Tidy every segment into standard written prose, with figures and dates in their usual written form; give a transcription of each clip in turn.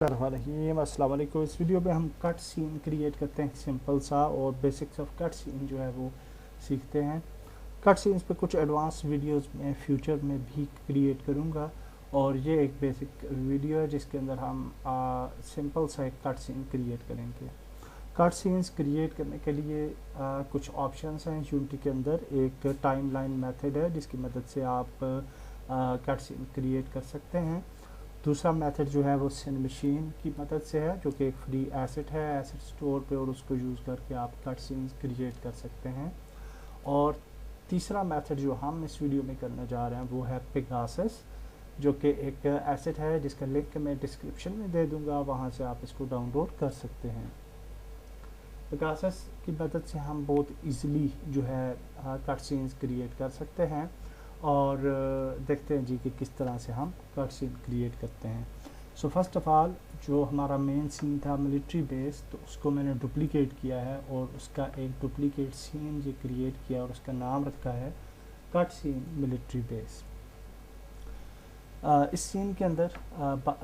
रहीम अस्सलाम वालेकुम। इस वीडियो में हम कट सीन क्रिएट करते हैं, सिंपल सा, और बेसिक्स ऑफ कट सीन जो है वो सीखते हैं। कट सीन्स पे कुछ एडवांस वीडियोस में फ्यूचर में भी क्रिएट करूँगा, और ये एक बेसिक वीडियो है जिसके अंदर हम सिंपल सा एक कट सीन क्रिएट करेंगे। कट सीन्स क्रिएट करने के लिए कुछ ऑप्शंस हैं यूनिटी के अंदर। एक टाइमलाइन मेथड है जिसकी मदद से आप कट सीन क्रिएट कर सकते हैं। दूसरा मेथड जो है वो सिन मशीन की मदद से है, जो कि एक फ्री एसेट है एसेट स्टोर पे, और उसको यूज़ करके आप कट सीन्स क्रिएट कर सकते हैं। और तीसरा मेथड जो हम इस वीडियो में करने जा रहे हैं वो है पेगासस, जो कि एक एसेट है जिसका लिंक मैं डिस्क्रिप्शन में दे दूंगा, वहाँ से आप इसको डाउनलोड कर सकते हैं। पेगासस की मदद से हम बहुत इजीली जो है कट सीन्स क्रिएट कर सकते हैं, और देखते हैं जी कि किस तरह से हम कट सीन क्रिएट करते हैं। सो फर्स्ट ऑफ ऑल, जो हमारा मेन सीन था मिलिट्री बेस, तो उसको मैंने डुप्लीकेट किया है और उसका एक डुप्लीकेट सीन ये क्रिएट किया और उसका नाम रखा है कट सीन मिलिट्री बेस। इस सीन के अंदर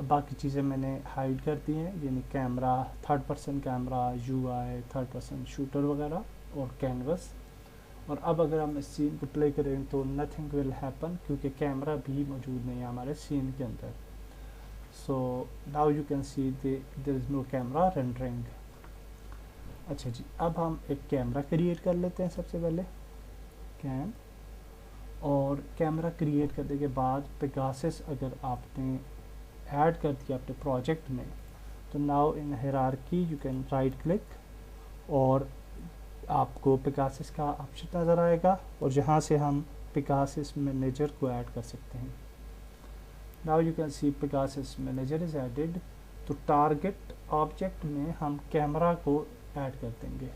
बाकी चीज़ें मैंने हाइड कर दी हैं, यानी camera, third person camera, UI, third person shooter वगैरह, और कैनवस। और अब अगर हम इस सीन को प्ले करें तो नथिंग विल हैपन, क्योंकि कैमरा भी मौजूद नहीं है हमारे सीन के अंदर। So now you can see there is no camera rendering. अच्छा जी, अब हम एक कैमरा क्रिएट कर लेते हैं सबसे पहले, कैम। और कैमरा क्रिएट करने के बाद पेगासस अगर आपने ऐड कर दिया अपने प्रोजेक्ट में, तो now in hierarchy you can write click, और आपको पेगासस का ऑप्शन नज़र आएगा, और जहाँ से हम पेगासस मैनेजर को ऐड कर सकते हैं। Now you can see Pegasus manager is added. तो टारगेट ऑब्जेक्ट में हम कैमरा को ऐड कर देंगे।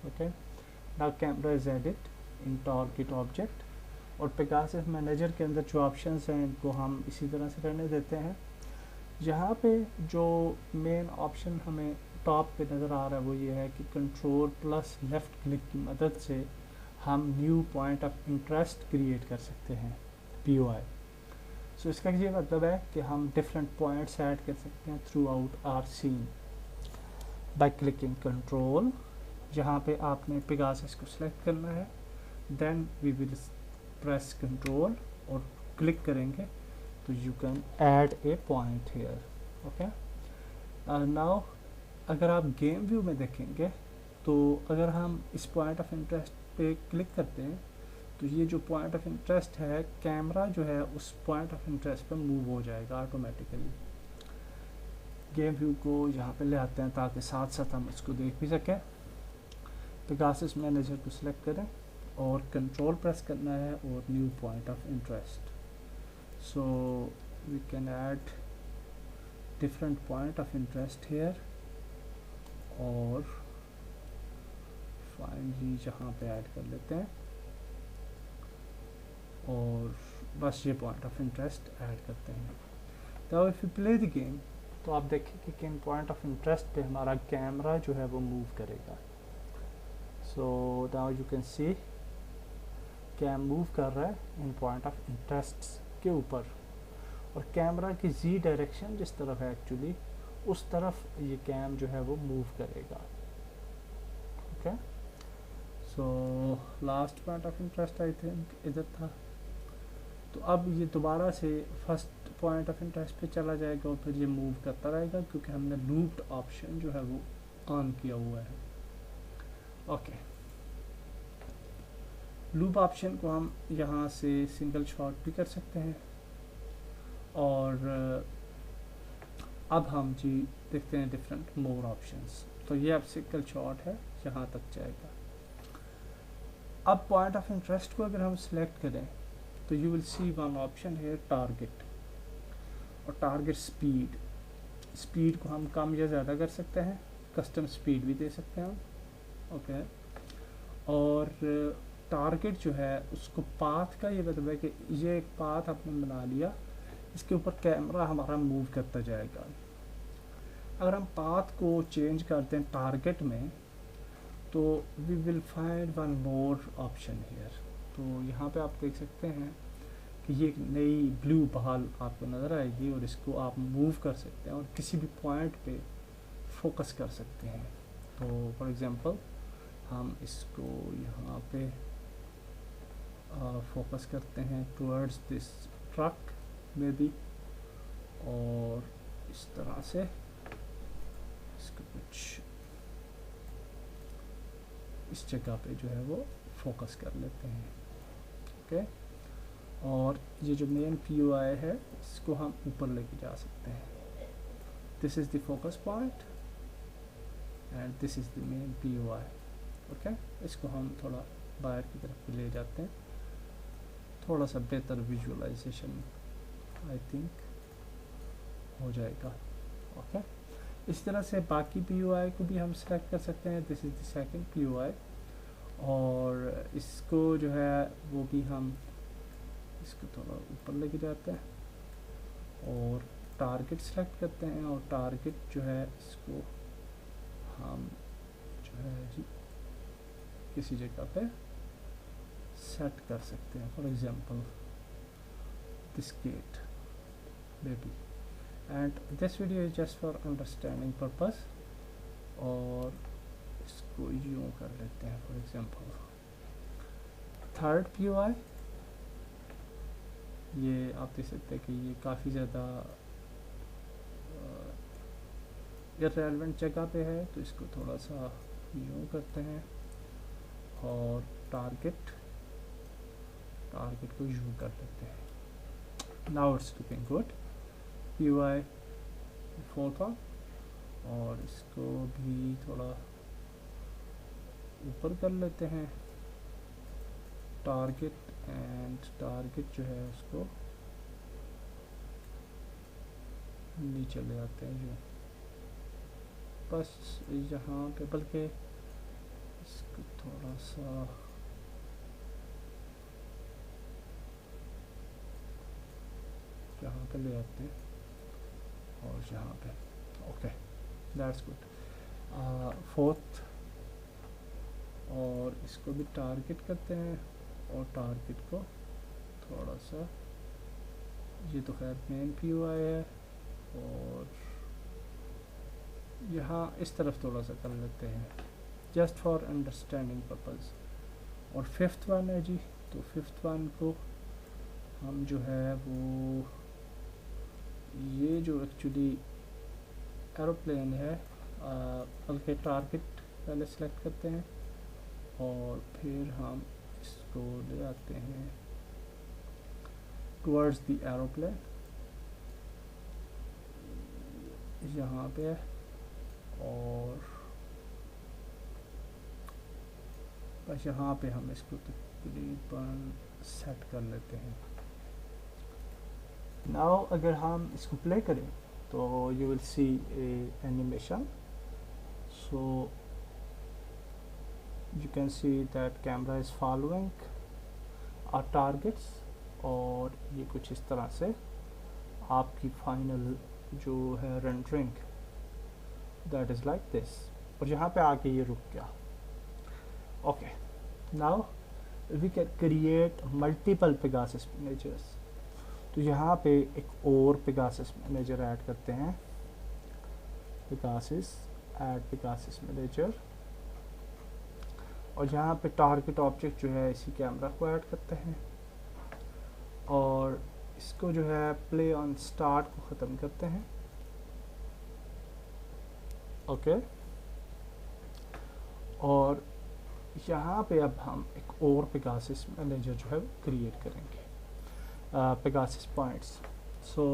Okay, now camera is added in target object, और पेगासस मैनेजर के अंदर जो ऑप्शंस हैं इनको हम इसी तरह से रहने देते हैं। यहाँ पे जो मेन ऑप्शन हमें टॉप पे नज़र आ रहा है वो ये है कि कंट्रोल प्लस लेफ़्ट क्लिक की मदद से हम new point of interest create कर सकते हैं, POI। सो इसका ये मतलब है कि हम डिफरेंट पॉइंट्स ऐड कर सकते हैं throughout our scene by clicking control. यहाँ पे आपने पेगासस को सिलेक्ट करना है, then we will press control और क्लिक करेंगे, तो you can add a point here. Okay, now अगर आप गेम व्यू में देखेंगे तो अगर हम इस पॉइंट ऑफ इंटरेस्ट पे क्लिक करते हैं तो ये जो पॉइंट ऑफ इंटरेस्ट है, कैमरा जो है उस पॉइंट ऑफ इंटरेस्ट पे मूव हो जाएगा ऑटोमेटिकली। गेम व्यू को यहाँ पे ले आते हैं ताकि साथ साथ हम इसको देख भी सकें। पेगासस मैनेजर को सिलेक्ट करें और कंट्रोल प्रेस करना है और new point of interest. So we can add different point of interest here, और फाइनली यहाँ पे ऐड कर लेते हैं, और बस ये पॉइंट ऑफ इंटरेस्ट ऐड करते हैं। तो if you play the game, तो आप देखें कि किन पॉइंट ऑफ इंटरेस्ट पे हमारा कैमरा जो है वो मूव करेगा। So now you can see cam move कर रहा है इन पॉइंट ऑफ इंटरेस्ट के ऊपर, और कैमरा की जी डायरेक्शन जिस तरफ है एक्चुअली उस तरफ ये कैम जो है वो मूव करेगा। Okay, so last point of interest I think इधर था, तो अब ये दोबारा से फर्स्ट पॉइंट ऑफ इंटरेस्ट पे चला जाएगा और फिर ये मूव करता रहेगा, क्योंकि हमने लूप्ड ऑप्शन जो है वो ऑन किया हुआ है। ओके, लूप ऑप्शन को हम यहाँ से सिंगल शॉट भी कर सकते हैं, और अब हम जी देखते हैं डिफरेंट मोर ऑप्शंस। तो ये अब सिंगल शॉट है, यहाँ तक जाएगा। अब पॉइंट ऑफ इंटरेस्ट को अगर हम सिलेक्ट करें तो you will see one option है टारगेट, और टारगेट स्पीड को हम कम या ज़्यादा कर सकते हैं, कस्टम स्पीड भी दे सकते हैं हम। ओके, और टारगेट जो है उसको पाथ का ये मतलब है कि ये एक पाथ आपने बना लिया, इसके ऊपर कैमरा हमारा मूव करता जाएगा। अगर हम पाथ को चेंज करते हैं टारगेट में, तो we will find one more option here. तो यहाँ पे आप देख सकते हैं कि ये एक नई ब्लू बॉल आपको नज़र आएगी और इसको आप मूव कर सकते हैं और किसी भी पॉइंट पे फोकस कर सकते हैं। तो फॉर एग्ज़ाम्पल हम इसको यहाँ पे फोकस करते हैं टुवर्ड्स दिस ट्रक में भी, और इस तरह से इसको कुछ इस जगह पे जो है वो फोकस कर लेते हैं। ओके, और ये जो मेन POI है इसको हम ऊपर लेके जा सकते हैं। This is the focus point and this is the main POI। Okay, इसको हम थोड़ा बाहर की तरफ ले जाते हैं, थोड़ा सा बेहतर विजुअलाइजेशन आई थिंक हो जाएगा। ओके, इस तरह से बाकी POI को भी हम सेलेक्ट कर सकते हैं। This is the second POI, और इसको जो है वो भी हम इसको थोड़ा ऊपर लेके जाते हैं और टारगेट सेलेक्ट करते हैं, और टारगेट जो है इसको हम जो है जी किसी जगह पे सेट कर सकते हैं। For example this gate baby, and this video is just for understanding purpose, और इसको यूँ कर लेते हैं। फॉर एग्जांपल थर्ड POI, ये आप देख सकते हैं कि ये काफ़ी ज़्यादा इररेलेवेंट जगह पे है, तो इसको थोड़ा सा यूँ करते हैं, और टारगेट को यूँ कर लेते हैं। Now it's looking good. POI fourth one, और इसको भी थोड़ा ऊपर कर लेते हैं, टारगेट, एंड टारगेट जो है उसको नीचे ले आते हैं जो बस यहाँ पे, बल्कि इसको थोड़ा सा यहाँ पे ले आते हैं और यहाँ पे। Okay, that's good. फोर्थ, और इसको भी टारगेट करते हैं, और टारगेट को थोड़ा सा, ये तो खैर मेन POI है, और यहाँ इस तरफ थोड़ा सा कर लेते हैं जस्ट फॉर अंडरस्टैंडिंग पर्पस। और फिफ्थ वन है जी, तो फिफ्थ वन को हम जो है वो ये जो एक्चुअली एरोप्लेन है, बल्कि टारगेट पहले सेलेक्ट करते हैं और फिर हम इसको ले आते हैं टुवर्ड्स द एरोप्लेन, यहाँ पे है, और बस यहाँ पे हम इसको तकरीबन सेट कर लेते हैं। नाउ अगर हम इसको प्ले करें तो you will see animation, so you can see that camera is following our targets, और ये कुछ इस तरह से आपकी फाइनल जो है rendering that is like this, और यहाँ पे आके ये रुक गया। Okay, now we can create multiple Pegasus managers. तो यहाँ पे एक और पेगासस मैनेजर ऐड करते हैं, पेगासस, ऐड पेगासस मैनेजर, और यहाँ पे टारगेट ऑब्जेक्ट जो है इसी कैमरा को ऐड करते हैं, और इसको जो है प्ले ऑन स्टार्ट को ख़त्म करते हैं। ओके, और यहाँ पे अब हम एक और पेगासस मैनेजर जो है क्रिएट करेंगे, Pegasus points. So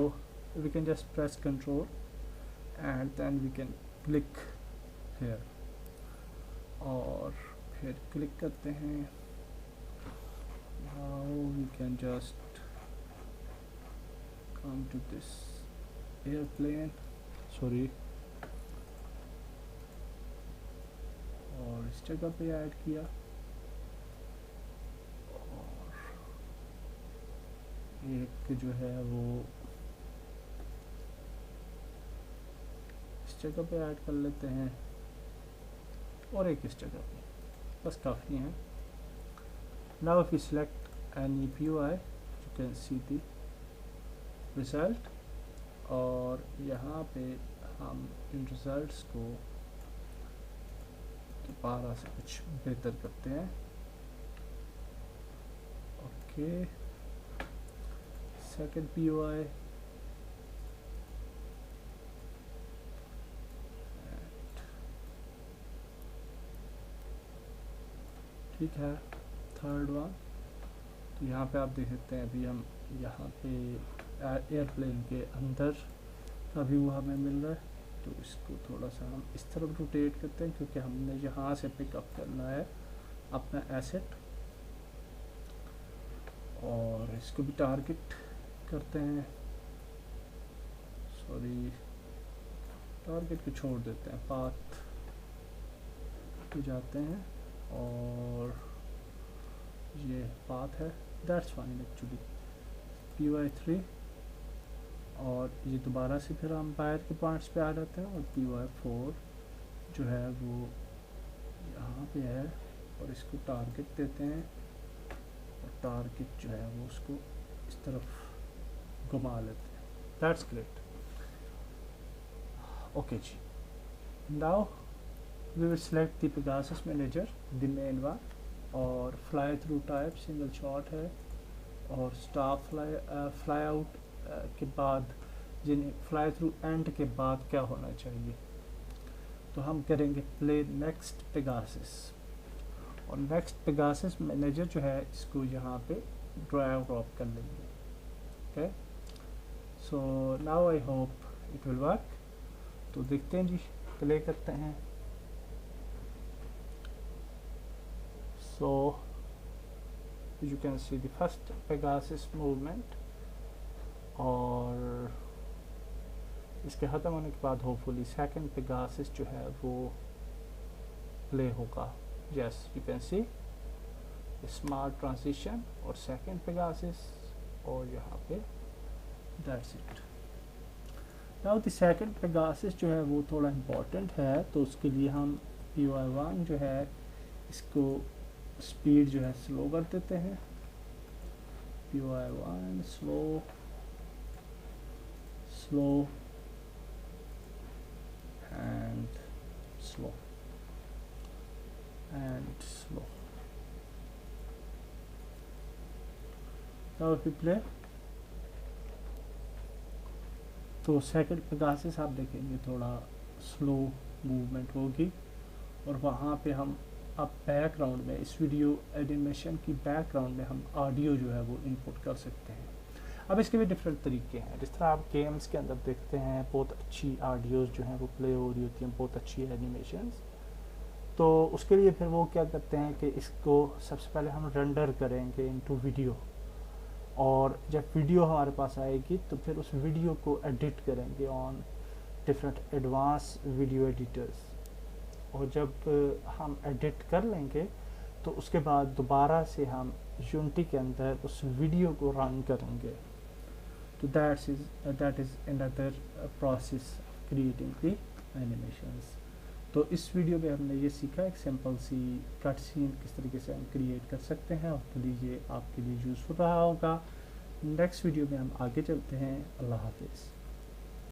we can just press control and then we can click here, और फिर क्लिक करते हैं। Now we can just come to this airplane, sorry, और इस जगह पे ऐड किया, और एक जो है वो इस जगह पे ऐड कर लेते हैं, और एक इस जगह पे, बस काफ़ी हैं। Now if you select any POI, can see the result, और यहाँ पे हम इन रिजल्ट्स को दोबारा से कुछ बेहतर करते हैं। ओके, सेकंड POI ठीक है। थर्ड वन, तो यहाँ पे आप देख सकते हैं अभी हम यहाँ पे एयरप्लेन के अंदर का व्यू हमें मिल रहा है। तो इसको थोड़ा सा हम इस तरफ रोटेट करते हैं क्योंकि हमने यहाँ से पिकअप करना है अपना एसेट, और इसको भी टारगेट करते हैं, सॉरी टारगेट को छोड़ देते हैं, पाथ पे जाते हैं, और ये पाथ है, दैट्स फाइन एक्चुअली। POI 3, और ये दोबारा से फिर हम बाहर के पॉइंट्स पे आ जाते हैं, और POI 4 जो है वो यहाँ पे है, और इसको टारगेट देते हैं, और टारगेट जो है वो उसको इस तरफ घुमा लेते हैं। That's great. ओके जी, now we will select the Pegasus manager, the main one, और fly through type single shot है, और start fly out के बाद fly through end के बाद क्या होना चाहिए, तो हम करेंगे play next Pegasus, और next Pegasus manager जो है इसको यहाँ पे drag drop कर लेंगे। Okay, so now I hope it will work। तो देखते हैं जी, प्ले करते हैं। So you can see the first Pegasus movement, और इसके ख़त्म होने के बाद होपफुली सेकंड Pegasus जो है वो प्ले होगा। Yes, you can see smart transition और सेकंड Pegasus, और यहाँ पे that's it। Now the second Pegasus जो है वो थोड़ा important है, तो उसके लिए हम POI 1 जो है इसको स्पीड जो है स्लो कर देते हैं। POI 1 slow and slow and slow. Now if you play, तो सेकंड Pegasus आप देखेंगे थोड़ा स्लो मूवमेंट होगी, और वहाँ पे हम अब बैकग्राउंड में इस वीडियो एनिमेशन की बैकग्राउंड में हम ऑडियो जो है वो इनपुट कर सकते हैं। अब इसके भी डिफरेंट तरीके हैं, जिस तरह आप गेम्स के अंदर देखते हैं बहुत अच्छी ऑडियोज़ जो हैं वो प्ले हो रही होती हैं, बहुत अच्छी एनिमेशंस, तो उसके लिए फिर वो क्या करते हैं कि इसको सबसे पहले हम रेंडर करेंगे इनटू वीडियो, और जब वीडियो हमारे पास आएगी तो फिर उस वीडियो को एडिट करेंगे on different advance video editors, और जब हम एडिट कर लेंगे तो उसके बाद दोबारा से हम यूनिटी के अंदर उस वीडियो को रन करेंगे। तो that is another process creating the animations. तो इस वीडियो में हमने ये सीखा एक सिंपल सी कट सीन किस तरीके से हम क्रिएट कर सकते हैं, और प्लीज़ ये आपके लिए यूज़फुल रहा होगा। नेक्स्ट वीडियो में हम आगे चलते हैं। अल्लाह हाफिज़।